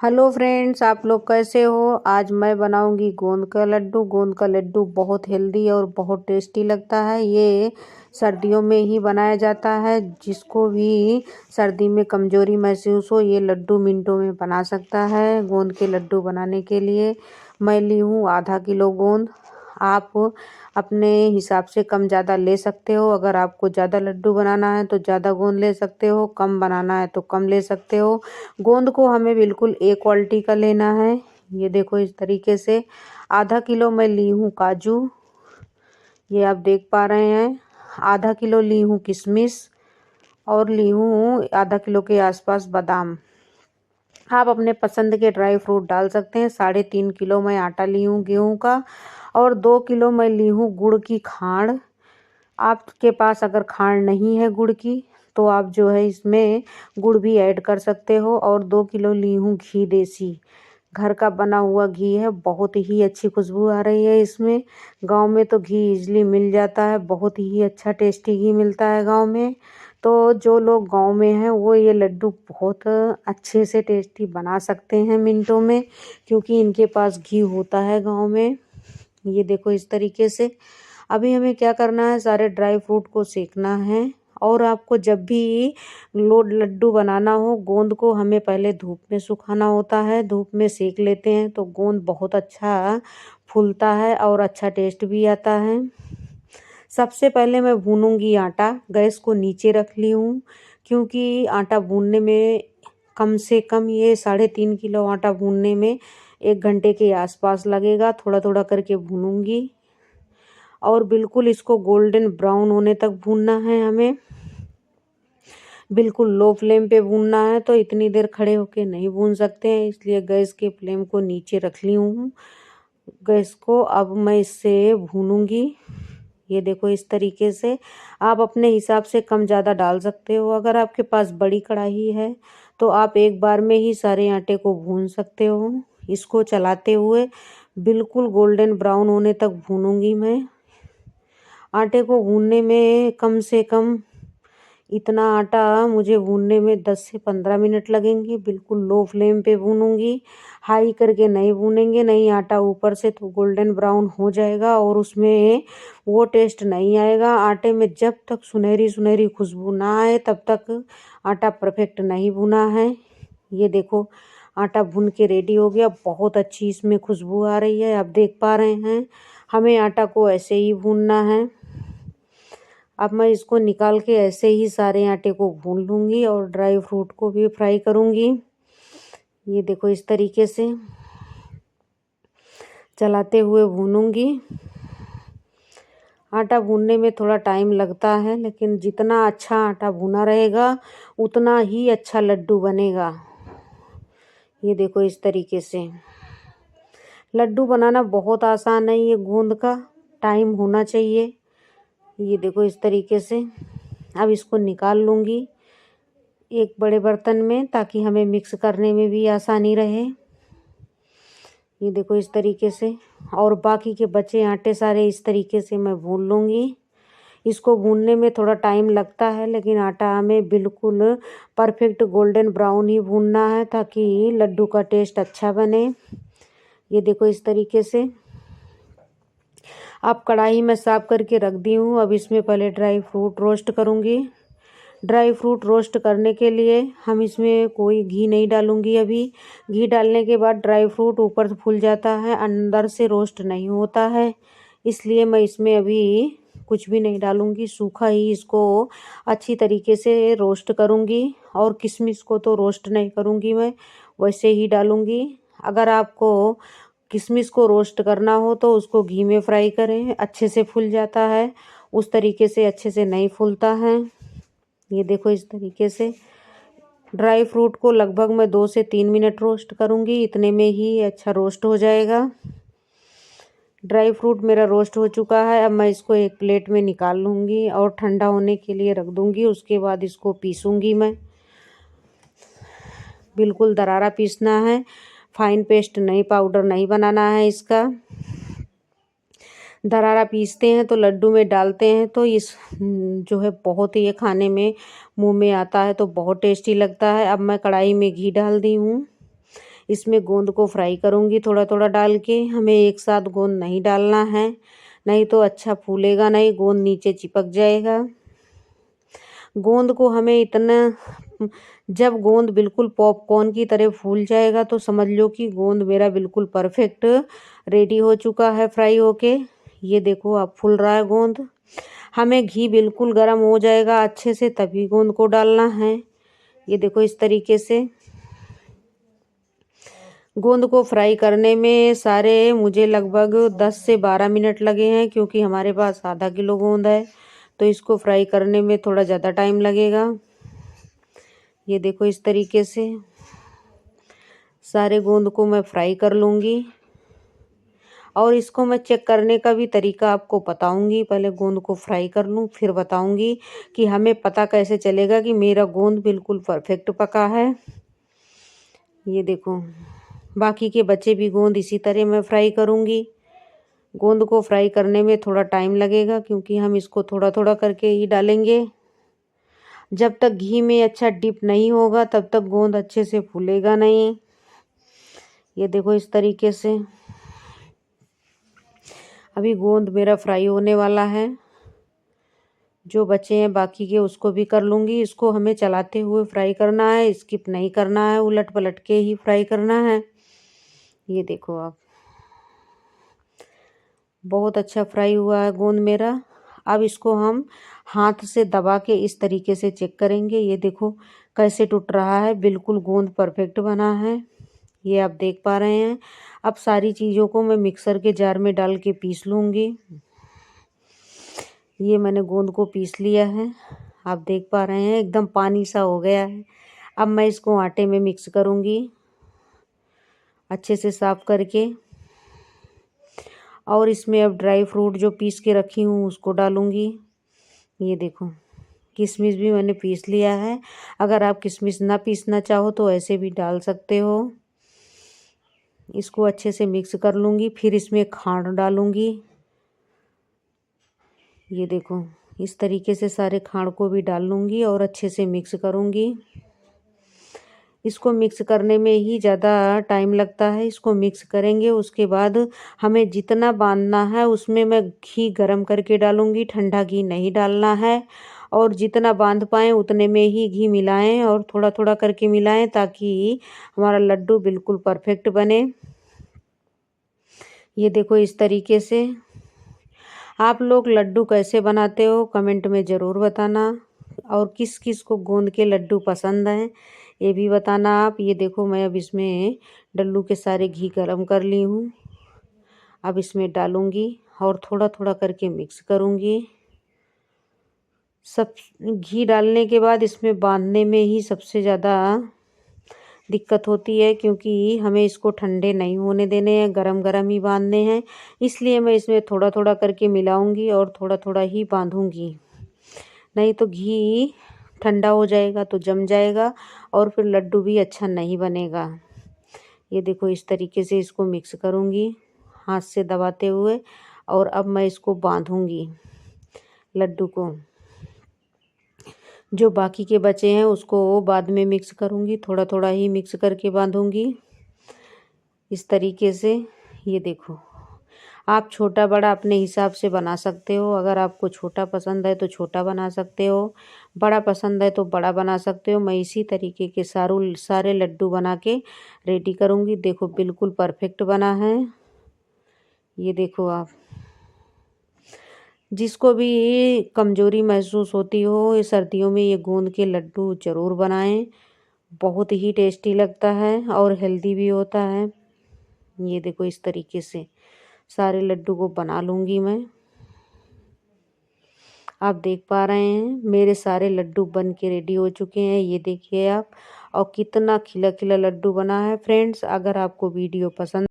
Hello friends, आप लोग कैसे हो। आज मैं बनाऊंगी गोंद का लड्डू। गोंद का लड्डू बहुत हेल्दी और बहुत टेस्टी लगता है। ये सर्दियों में ही बनाया जाता है। जिसको भी सर्दी में कमज़ोरी महसूस हो, ये लड्डू मिनटों में बना सकता है। गोंद के लड्डू बनाने के लिए मैं ली हूँ आधा किलो गोंद। आप अपने हिसाब से कम ज़्यादा ले सकते हो। अगर आपको ज़्यादा लड्डू बनाना है तो ज़्यादा गोंद ले सकते हो, कम बनाना है तो कम ले सकते हो। गोंद को हमें बिल्कुल एक क्वालिटी का लेना है। ये देखो इस तरीके से। आधा किलो मैं ली हूँ काजू, ये आप देख पा रहे हैं। आधा किलो ली हूँ किशमिश और ली हूँ आधा किलो के आसपास बादाम। आप अपने पसंद के ड्राई फ्रूट डाल सकते हैं। 3.5 किलो मैं आटा ली हूँ गेहूँ का और 2 किलो मैं ली हूँ गुड़ की खांड। आपके पास अगर खांड नहीं है गुड़ की तो आप जो है इसमें गुड़ भी ऐड कर सकते हो। और 2 किलो ली हूँ घी, देसी घर का बना हुआ घी है। बहुत ही अच्छी खुशबू आ रही है इसमें। गांव में तो घी इजली मिल जाता है, बहुत ही अच्छा टेस्टी घी मिलता है गांव में। तो जो लोग गांव में हैं वो ये लड्डू बहुत अच्छे से टेस्टी बना सकते हैं मिनटों में, क्योंकि इनके पास घी होता है गांव में। ये देखो इस तरीके से। अभी हमें क्या करना है, सारे ड्राई फ्रूट को सेकना है। और आपको जब भी लड्डू बनाना हो, गोंद को हमें पहले धूप में सुखाना होता है। धूप में सेक लेते हैं तो गोंद बहुत अच्छा फूलता है और अच्छा टेस्ट भी आता है। सबसे पहले मैं भूनूंगी आटा। गैस को नीचे रख ली हूँ, क्योंकि आटा भूनने में कम से कम ये 3.5 किलो आटा भूनने में 1 घंटे के आसपास लगेगा। थोड़ा थोड़ा करके भूनूंगी और बिल्कुल इसको गोल्डन ब्राउन होने तक भूनना है हमें। बिल्कुल लो फ्लेम पे भूनना है, तो इतनी देर खड़े होके नहीं भून सकते हैं, इसलिए गैस के फ्लेम को नीचे रख ली हूँ। गैस को अब मैं इससे भूनूंगी। ये देखो इस तरीके से। आप अपने हिसाब से कम ज़्यादा डाल सकते हो। अगर आपके पास बड़ी कढ़ाई है तो आप एक बार में ही सारे आटे को भून सकते हो। इसको चलाते हुए बिल्कुल गोल्डन ब्राउन होने तक भूनूंगी मैं। आटे को भूनने में कम से कम इतना आटा मुझे भूनने में 10 से 15 मिनट लगेंगे। बिल्कुल लो फ्लेम पे भूनूंगी, हाई करके नहीं भूनेंगे, नहीं आटा ऊपर से तो गोल्डन ब्राउन हो जाएगा और उसमें वो टेस्ट नहीं आएगा। आटे में जब तक सुनहरी सुनहरी खुशबू ना आए तब तक आटा परफेक्ट नहीं भुना है। ये देखो आटा भुन के रेडी हो गया। बहुत अच्छी इसमें खुशबू आ रही है, आप देख पा रहे हैं। हमें आटा को ऐसे ही भूनना है। अब मैं इसको निकाल के ऐसे ही सारे आटे को भून लूँगी और ड्राई फ्रूट को भी फ्राई करूँगी। ये देखो इस तरीके से चलाते हुए भूनूंगी। आटा भूनने में थोड़ा टाइम लगता है, लेकिन जितना अच्छा आटा भुना रहेगा उतना ही अच्छा लड्डू बनेगा। ये देखो इस तरीके से। लड्डू बनाना बहुत आसान है, ये गोंद का टाइम होना चाहिए। ये देखो इस तरीके से। अब इसको निकाल लूँगी एक बड़े बर्तन में, ताकि हमें मिक्स करने में भी आसानी रहे। ये देखो इस तरीके से। और बाकी के बचे आटे सारे इस तरीके से मैं भून लूँगी। इसको भूनने में थोड़ा टाइम लगता है, लेकिन आटा हमें बिल्कुल परफेक्ट गोल्डन ब्राउन ही भूनना है, ताकि लड्डू का टेस्ट अच्छा बने। ये देखो इस तरीके से। अब कढ़ाई में साफ करके रख दी हूँ। अब इसमें पहले ड्राई फ्रूट रोस्ट करूँगी। ड्राई फ्रूट रोस्ट करने के लिए हम इसमें कोई घी नहीं डालूँगी अभी। घी डालने के बाद ड्राई फ्रूट ऊपर से फूल जाता है, अंदर से रोस्ट नहीं होता है, इसलिए मैं इसमें अभी कुछ भी नहीं डालूँगी। सूखा ही इसको अच्छी तरीके से रोस्ट करूँगी। और किशमिश को तो रोस्ट नहीं करूँगी, मैं वैसे ही डालूँगी। अगर आपको किशमिश को रोस्ट करना हो तो उसको घी में फ्राई करें, अच्छे से फूल जाता है। उस तरीके से अच्छे से नहीं फूलता है। ये देखो इस तरीके से। ड्राई फ्रूट को लगभग मैं 2 से 3 मिनट रोस्ट करूँगी, इतने में ही अच्छा रोस्ट हो जाएगा। ड्राई फ्रूट मेरा रोस्ट हो चुका है। अब मैं इसको एक प्लेट में निकाल लूँगी और ठंडा होने के लिए रख दूँगी। उसके बाद इसको पीसूँगी मैं। बिल्कुल दरारा पीसना है, फाइन पेस्ट नहीं, पाउडर नहीं बनाना है इसका। दरारा पीसते हैं तो लड्डू में डालते हैं तो इस जो है बहुत ही ये खाने में मुंह में आता है तो बहुत टेस्टी लगता है। अब मैं कढ़ाई में घी डाल दी हूँ। इसमें गोंद को फ्राई करूँगी थोड़ा थोड़ा डाल के। हमें एक साथ गोंद नहीं डालना है, नहीं तो अच्छा फूलेगा नहीं, गोंद नीचे चिपक जाएगा। गोंद को हमें इतना, जब गोंद बिल्कुल पॉपकॉर्न की तरह फूल जाएगा तो समझ लो कि गोंद मेरा बिल्कुल परफेक्ट रेडी हो चुका है फ्राई होके। ये देखो अब फूल रहा है गोंद। हमें घी बिल्कुल गर्म हो जाएगा अच्छे से तभी गोंद को डालना है। ये देखो इस तरीके से गोंद को फ्राई करने में सारे मुझे लगभग 10 से 12 मिनट लगे हैं, क्योंकि हमारे पास आधा किलो गोंद है तो इसको फ्राई करने में थोड़ा ज़्यादा टाइम लगेगा। ये देखो इस तरीके से सारे गोंद को मैं फ्राई कर लूँगी, और इसको मैं चेक करने का भी तरीका आपको बताऊंगी। पहले गोंद को फ्राई कर लूँ फिर बताऊंगी कि हमें पता कैसे चलेगा कि मेरा गोंद बिल्कुल परफेक्ट पका है। ये देखो बाकी के बचे भी गोंद इसी तरह मैं फ्राई करूँगी। गोंद को फ्राई करने में थोड़ा टाइम लगेगा, क्योंकि हम इसको थोड़ा थोड़ा करके ही डालेंगे। जब तक घी में अच्छा डिप नहीं होगा तब तक गोंद अच्छे से फूलेगा नहीं। ये देखो इस तरीके से अभी गोंद मेरा फ्राई होने वाला है। जो बचे हैं बाकी के उसको भी कर लूँगी। इसको हमें चलाते हुए फ्राई करना है, स्किप नहीं करना है, उलट पलट के ही फ्राई करना है। ये देखो आप बहुत अच्छा फ्राई हुआ है गोंद मेरा। अब इसको हम हाथ से दबा के इस तरीके से चेक करेंगे। ये देखो कैसे टूट रहा है, बिल्कुल गोंद परफेक्ट बना है, ये आप देख पा रहे हैं। अब सारी चीज़ों को मैं मिक्सर के जार में डाल के पीस लूँगी। ये मैंने गोंद को पीस लिया है, आप देख पा रहे हैं एकदम पानी सा हो गया है। अब मैं इसको आटे में मिक्स करूँगी अच्छे से साफ करके, और इसमें अब ड्राई फ्रूट जो पीस के रखी हूँ उसको डालूँगी। ये देखो किशमिश भी मैंने पीस लिया है। अगर आप किशमिश ना पीसना चाहो तो ऐसे भी डाल सकते हो। इसको अच्छे से मिक्स कर लूँगी, फिर इसमें खांड डालूँगी। ये देखो इस तरीके से सारे खांड को भी डाल लूँगी और अच्छे से मिक्स करूँगी। इसको मिक्स करने में ही ज़्यादा टाइम लगता है। इसको मिक्स करेंगे उसके बाद हमें जितना बांधना है उसमें मैं घी गरम करके डालूँगी, ठंडा घी नहीं डालना है। और जितना बांध पाएँ उतने में ही घी मिलाएं और थोड़ा थोड़ा करके मिलाएं, ताकि हमारा लड्डू बिल्कुल परफेक्ट बने। ये देखो इस तरीके से। आप लोग लड्डू कैसे बनाते हो कमेंट में ज़रूर बताना, और किस किस को गोंद के लड्डू पसंद हैं ये भी बताना आप। ये देखो मैं अब इसमें डल्लू के सारे घी गरम कर ली हूँ। अब इसमें डालूँगी और थोड़ा थोड़ा करके मिक्स करूँगी। सब घी डालने के बाद इसमें बांधने में ही सबसे ज़्यादा दिक्कत होती है, क्योंकि हमें इसको ठंडे नहीं होने देने हैं, गरम गरम ही बांधने हैं। इसलिए मैं इसमें थोड़ा थोड़ा करके मिलाऊंगी और थोड़ा थोड़ा ही बांधूंगी, नहीं तो घी ठंडा हो जाएगा तो जम जाएगा और फिर लड्डू भी अच्छा नहीं बनेगा। ये देखो इस तरीके से इसको मिक्स करूंगी हाथ से दबाते हुए, और अब मैं इसको बांधूंगी लड्डू को। जो बाकी के बचे हैं उसको बाद में मिक्स करूँगी, थोड़ा थोड़ा ही मिक्स करके बांधूँगी इस तरीके से। ये देखो आप छोटा बड़ा अपने हिसाब से बना सकते हो। अगर आपको छोटा पसंद है तो छोटा बना सकते हो, बड़ा पसंद है तो बड़ा बना सकते हो। मैं इसी तरीके के सारे लड्डू बना के रेडी करूँगी। देखो बिल्कुल परफेक्ट बना है। ये देखो आप, जिसको भी कमज़ोरी महसूस होती हो ये सर्दियों में ये गोंद के लड्डू ज़रूर बनाएं। बहुत ही टेस्टी लगता है और हेल्दी भी होता है। ये देखो इस तरीके से सारे लड्डू को बना लूँगी मैं। आप देख पा रहे हैं मेरे सारे लड्डू बन के रेडी हो चुके हैं। ये देखिए आप, और कितना खिला खिला लड्डू बना है। फ्रेंड्स अगर आपको वीडियो पसंद